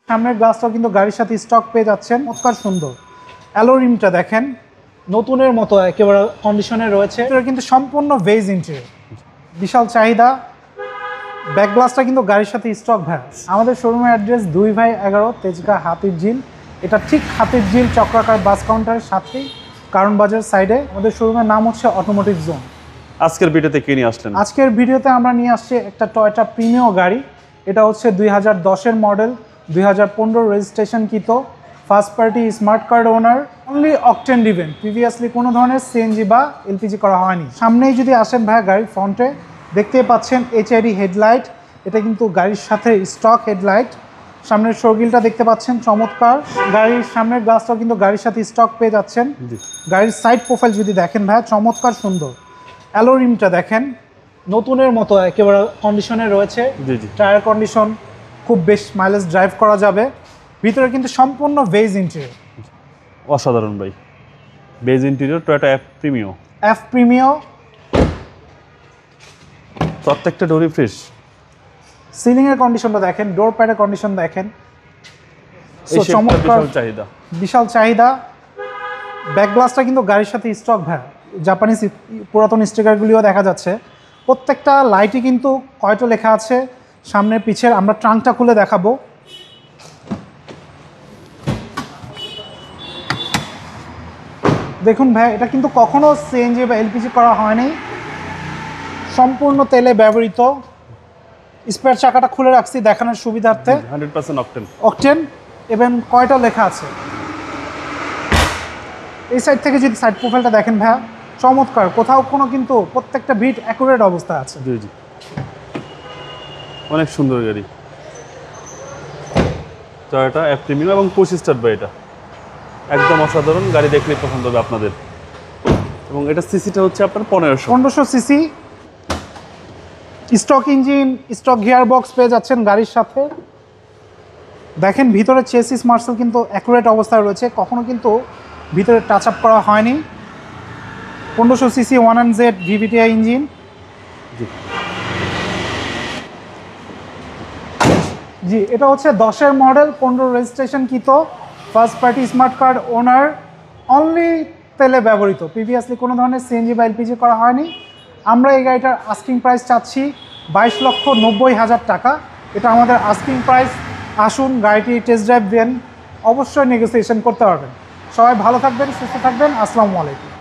সামনের গ্লাসটাও কিন্তু গাড়ির সাথে স্টক পেয়ে যাচ্ছেন। চমৎকার সুন্দর অ্যালো রিমটা দেখেন, নতুনের মতো একেবারে কন্ডিশনে রয়েছে। এটা কিন্তু সম্পূর্ণ বেজ ইন্টেরিয়র, বিশাল চাহিদা। ব্যাক গ্লাসটা কিন্তু গাড়ির সাথে স্টক ভাই। আমাদের শোরুমের অ্যাড্রেস 2 বাই 11 তেজগাঁ হাতির ঝিল। এটা ঠিক হাতির ঝিল চক্রাকার বাস কাউন্টারের সাথেই, কারণ বাজার সাইডে। আমাদের শোরুমের নাম হচ্ছে অটোমোটিভ জোন। আজকের ভিডিওতে কি নিয়ে আসলেন? আজকের ভিডিওতে আমরা নিয়ে আসছি একটা টয়োটা প্রিমিও গাড়ি। এটা হচ্ছে 2010-এর মডেল, 2015 রেজিস্ট্রেশনকৃত, first party smart card owner, only octane driven. Previously কোনো ধরনের সিএনজি বা এলপিজি করা হয়নি। সামনেই যদি আসেন ভাই, গাড়ির ফ্রন্টে দেখতেই পাচ্ছেন এইচআইডি হেডলাইট। এটা কিন্তু গাড়ির সাথে স্টক হেডলাইট। সামনের শোগিলটা দেখতে পাচ্ছেন চমৎকার। গাড়ির সামনের গ্লাসটাও কিন্তু গাড়ির সাথে স্টক পেয়ে যাচ্ছেন। গাড়ির সাইড প্রোফাইল যদি দেখেন ভাই, চমৎকার সুন্দর অ্যালো রিমটা দেখেন, নতুনের মতো একেবারে কন্ডিশনে রয়েছে। টায়ার কন্ডিশন খুব বেশ, মাইলেজ ড্রাইভ করা যাবে। ভিতরে কিন্তু সম্পূর্ণ বেজ ইন্টেরিয়র, অসাধারণ ভাই। Beige interior, Toyota F Premio. প্রত্যেকটা ডোরই ফ্রেশ। সিলিং এর কন্ডিশনটা দেখেন, ডোর প্যাডের কন্ডিশন দেখেন। চমৎকার চাহিদা, বিশাল চাহিদা। ব্যাক গ্লাসটা কিন্তু গাড়ির সাথে স্টক ভাই। জাপানিজ পুরাতন স্টিকারগুলিও দেখা যাচ্ছে। প্রত্যেকটা লাইটই কিন্তু কয়টো লেখা আছে সামনের পিছের। আমরা ট্রাঙ্কটা খুলে দেখাবো। দেখুন ভাই, এটা কিন্তু কখনো সিএনজি বা এলপিজি করা হয়নি, সম্পূর্ণ তেলে ব্যবহৃত। স্পেয়ার চাকাটা খুলে রাখছি দেখানোর সুবিধার্থে। 100% অকটেন এবং কয়টা লেখা আছে। এই সাইড থেকে যদি সাইড প্রোফাইলটা দেখেন ভাই, চমৎকার। কোথাও কোনো কিন্তু প্রত্যেকটা বিট অ্যাকুরেট অবস্থা আছে। জি, অনেক সুন্দর গাড়ি। টয়োটা এফ প্রিমিয়াম এবং 25 স্টার ভাই। এটা একদম অসাধারণ গাড়ি, দেখলেই পছন্দ হবে আপনাদের। এবং এটা সিসিটা হচ্ছে আপনার 1500 CC. Stock engine, stock gear box পেয়ে যাচ্ছেন গাড়ির সাথে। দেখেন ভিতরে চেসিস মার্সেল কিন্তু অ্যাকুরেট অবস্থায় রয়েছে, কখনো কিন্তু ভিতরে টাচ আপ করা হয়নি। 1500 সিসি 1NZ ভিভিটিআই ইঞ্জিন। জি, এটা হচ্ছে 10-এর মডেল, 15 রেজিস্ট্রেশনকৃত, first party smart card owner, only তেলে ব্যবহৃত। প্রিভিয়াসলি কোনো ধরনের সিএনজি বা এলপিজি করা হয়নি। আমরা এই গাড়িটার আস্কিং প্রাইস চাচ্ছি 22,90,000 টাকা। এটা আমাদের আস্কিং প্রাইস। আসুন গাড়িটি টেস্ট ড্রাইভ দেন, অবশ্যই নেগোসিয়েশন করতে পারবেন। সবাই ভালো থাকবেন, সুস্থ থাকবেন। আসসালামু আলাইকুম।